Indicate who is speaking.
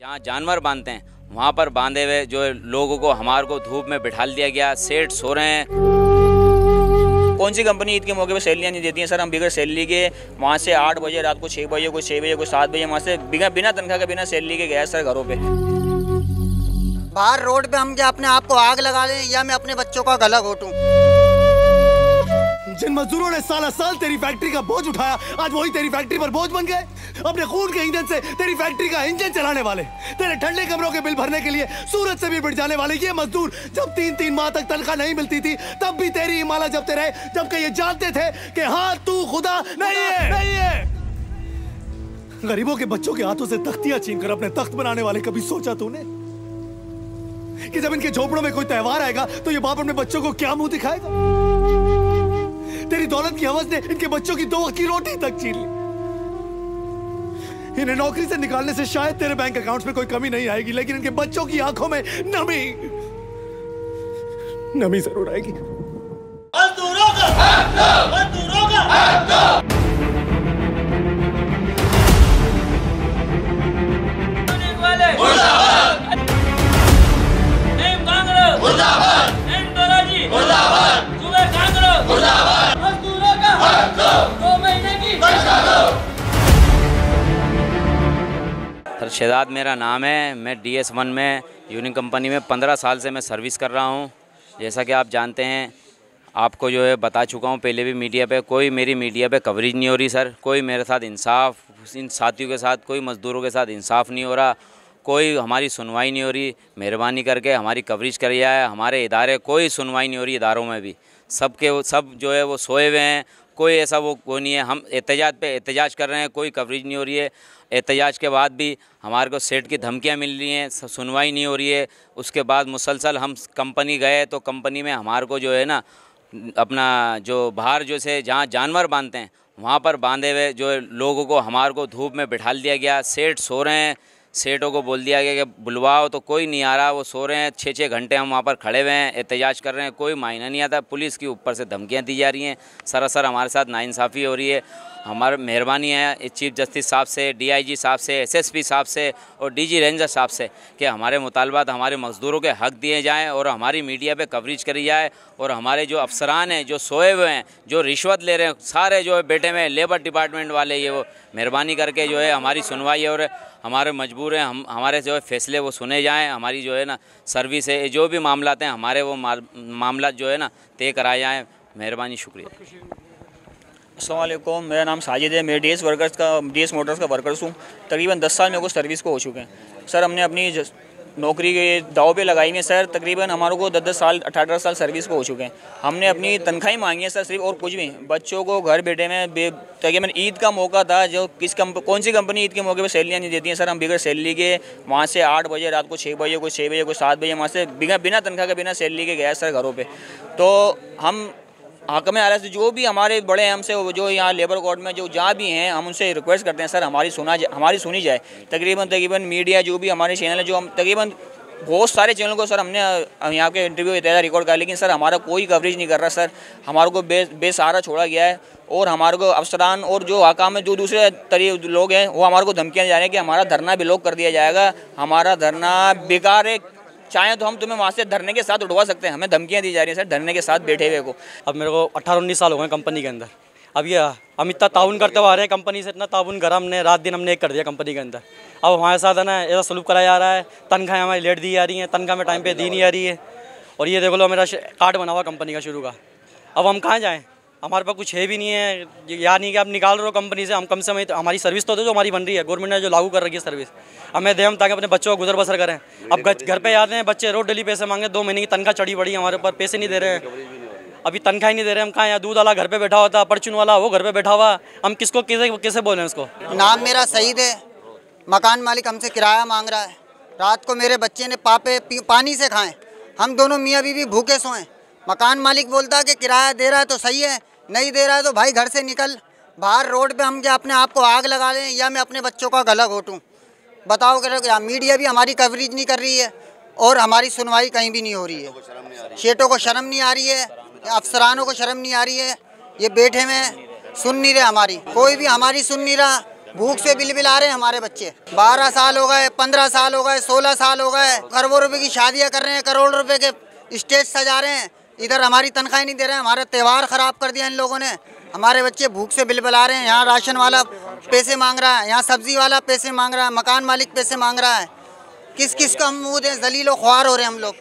Speaker 1: जहाँ जानवर बांधते हैं वहाँ पर बांधे हुए जो लोगों को हमारे को धूप में बिठा दिया गया। सेठ सो रहे हैं।
Speaker 2: कौन सी कंपनी ईद के मौके पे सैलरियाँ नहीं देती है सर। हम बगैर सैलरी के वहाँ से 8 बजे रात को 6 बजे को 6 बजे को 7 बजे वहाँ से बिना तनख्वाह के बिना सैलरी के गया सर घरों पे।
Speaker 3: बाहर रोड पे हम क्या अपने आप को आग लगा लें या मैं अपने बच्चों का गला घोटूं।
Speaker 4: जिन मजदूरों ने साला साल तेरी फैक्ट्री का बोझ उठाया, आज वही तेरी फैक्ट्री पर बोझ बन गए। अपने खून के ईंधन से तेरी फैक्ट्री का इंजन चलाने वाले, तेरे ठंडे कमरों के बिल भरने के लिए सूरज से भी बिट जाने वाले ये मजदूर जब 3-3 माह तक तनख्वाह नहीं मिलती थी तब भी तेरी हिमालत जपते रहे, जबकि ये जानते थे कि हाँ तू खुदा नहीं है। गरीबों के बच्चों के हाथों से तख्तियां छीनकर अपने तख्त बनाने वाले, कभी सोचा तूने कि जब इनके झोपड़ों में कोई त्योहार आएगा तो ये बाप अपने बच्चों को क्या मुंह दिखाएगा? तेरी दौलत की हवस ने इनके बच्चों की 2 वक्त की रोटी तक छीन ली। इन्हें नौकरी से निकालने से शायद तेरे बैंक अकाउंट्स में कोई कमी नहीं आएगी, लेकिन इनके बच्चों की आंखों में नमी जरूर आएगी।
Speaker 1: शेदाद मेरा नाम है। मैं DS1 में यूनिक कंपनी में 15 साल से मैं सर्विस कर रहा हूं। जैसा कि आप जानते हैं, आपको जो है बता चुका हूं पहले भी मीडिया पे, कोई मेरी मीडिया पे कवरेज नहीं हो रही सर। कोई मेरे साथ इंसाफ, इन साथियों के साथ, कोई मज़दूरों के साथ इंसाफ नहीं हो रहा, कोई हमारी सुनवाई नहीं हो रही। मेहरबानी करके हमारी कवरेज करिए। हमारे इदारे कोई सुनवाई नहीं हो रही, इदारों में भी सब जो है वो सोए हुए हैं। कोई ऐसा वो नहीं है। हम एहतजाज पे एहतजाज कर रहे हैं, कोई कवरेज नहीं हो रही है। एहतजाज के बाद भी हमारे को सेठ की धमकियां मिल रही हैं, सुनवाई नहीं हो रही है। उसके बाद मुसलसल हम कंपनी गए तो कंपनी में हमारे को जो है ना अपना जो बाहर जो से जहाँ जानवर बांधते हैं वहाँ पर बांधे हुए जो लोगों को हमारे को धूप में बिठा दिया गया। सेठ सो रहे हैं, सेठों को बोल दिया गया कि बुलवाओ, तो कोई नहीं आ रहा। वो सो रहे हैं। 6-6 घंटे हम वहाँ पर खड़े हुए हैं, एहतजाज कर रहे हैं, कोई मायना नहीं आता। पुलिस की ऊपर से धमकियाँ दी जा रही हैं। सरासर हमारे साथ नाइंसाफ़ी हो रही है। हमारी मेहरबानी है चीफ जस्टिस साहब से, DIG साहब से, SSP साहब से और DG रेंजर साहब से कि हमारे मुतालबात, हमारे मज़दूरों के हक़ दिए जाएँ और हमारी मीडिया पे कवरेज करी जाए। और हमारे जो अफसरान हैं जो सोए हुए हैं, जो रिश्वत ले रहे हैं, सारे जो है बैठे हुए लेबर डिपार्टमेंट वाले, ये वो मेहरबानी करके जो है हमारी सुनवाई और हमारे मजबूर हैं हमारे जो है फ़ैसले वो सुने जाएँ। हमारी जो है ना सर्विस है, जो भी मामलात हैं हमारे वो मामला जो है ना तय कराए जाएँ। मेहरबानी, शुक्रिया।
Speaker 2: अस्सलाम वालेकुम, मेरा नाम साजिद है। मैं DS मोटर्स का वर्कर्स हूँ। तकरीबन 10 साल मेरे को सर्विस को हो चुके हैं सर। हमने अपनी नौकरी के दाव पे लगाई है सर। तकरीबन हमारे को 10 साल 18 साल सर्विस को हो चुके हैं। हमने अपनी तनख्वाही मांगी है सर सिर्फ, और कुछ भी। बच्चों को घर बैठे में तकरीबन ईद का मौका था, जो कौन सी कंपनी ईद के मौके पे सैलरियाँ नहीं देती है सर। हम बगैर सैलरी के वहाँ से 8 बजे रात को 6 बजे को 6 बजे को 7 बजे वहाँ से बिना तनख्वाह के बिना सैलरी के गया सर घरों पर। तो हम हक़ में आ रहा है, जो भी हमारे बड़े हैं हमसे, जो यहाँ लेबर कोर्ट में जो जहाँ भी हैं, हम उनसे रिक्वेस्ट करते हैं सर हमारी सुनी जाए। तकरीबन मीडिया जो भी हमारे चैनल है, जो हम तकरीबन बहुत सारे चैनल को सर हमने यहाँ के इंटरव्यू इत्यादि रिकॉर्ड कर, लेकिन सर हमारा कोई कवरेज नहीं कर रहा सर। हमारे को बेसहारा छोड़ा गया है और हमारे को अफसरान और जो हकाम में जो दूसरे लोग हैं वो हमारे को धमकियाँ जा रहे हैं कि हमारा धरना ब्लॉक कर दिया जाएगा, हमारा धरना बेकार है, चाहें तो हम तुम्हें वहाँ से धरने के साथ उठवा सकते हैं। हमें धमकियाँ दी जा रही हैं सर धरने के साथ बैठे हुए को।
Speaker 5: अब मेरे को 18-19 साल हो गए कंपनी के अंदर। अब ये हम इतना ताउन करते हुए आ रहे हैं, कंपनी से इतना ताउन करा हमने, रात दिन हमने एक कर दिया कंपनी के अंदर। अब हमारे साथ है ना ऐसा सलूक करा जा रहा है, तनख्वाहें हमारी लेट दी जा रही हैं, तनख्वाह में टाइम पे दी नहीं आ रही है। और ये देख लो मेरा कार्ड बना हुआ कंपनी का शुरू का। अब हम कहाँ जाएँ, हमारे पास कुछ है भी नहीं है। यार नहीं कि आप निकाल रहे हो कंपनी से, हम कम से कम हमारी सर्विस तो दो जो हमारी बन रही है, गवर्नमेंट ने जो लागू कर रखी है सर्विस, हमें दे हम ताकि अपने बच्चों को गुजर बसर करें। अब घर पे आते हैं बच्चे, रोज डेली पैसे मांगे, 2 महीने की तनख्वाह चढ़ी पड़ी हमारे ऊपर, पैसे नहीं दे रहे हैं। अभी तनख्वाह ही नहीं दे रहे। हम कहाँ, यहाँ दूध वाला घर पे बैठा होता, परचून वाला वो घर पे बैठा हुआ, हम किसको कैसे बोलें उसको।
Speaker 3: नाम मेरा सईद है, मकान मालिक हमसे किराया मांग रहा है। रात को मेरे बच्चे ने पानी से खाएं, हम दोनों मियाँ बीवी भूखे सोएं। मकान मालिक बोलता है कि किराया दे रहा है तो सही है, नहीं दे रहा है तो भाई घर से निकल। बाहर रोड पे हम क्या अपने आप को आग लगा लें या मैं अपने बच्चों का गला घोटूं? बताओ क्या? मीडिया भी हमारी कवरेज नहीं कर रही है और हमारी सुनवाई कहीं भी नहीं हो रही है। शेठों को शर्म नहीं आ रही है, अफसरानों को शर्म नहीं आ रही है। ये बैठे में सुन नहीं रहे, हमारी कोई भी हमारी सुन नहीं रहा। भूख से बिलबिला रहे हैं हमारे बच्चे। 12 साल हो गए, 15 साल हो गए, 16 साल हो गए, अरबों रुपए की शादियां कर रहे हैं, करोड़ रुपए के स्टेज सजा रहे हैं, इधर हमारी तनख्वाह नहीं दे रहे हैं। हमारा त्यौहार ख़राब कर दिया इन लोगों ने। हमारे बच्चे भूख से बिलबिला रहे हैं। यहाँ राशन वाला पैसे मांग रहा है, यहाँ सब्जी वाला पैसे मांग रहा है, मकान मालिक पैसे मांग रहा है। किस किस का हम मुँह दें, जलील व ख्वार हो रहे हैं हम लोग।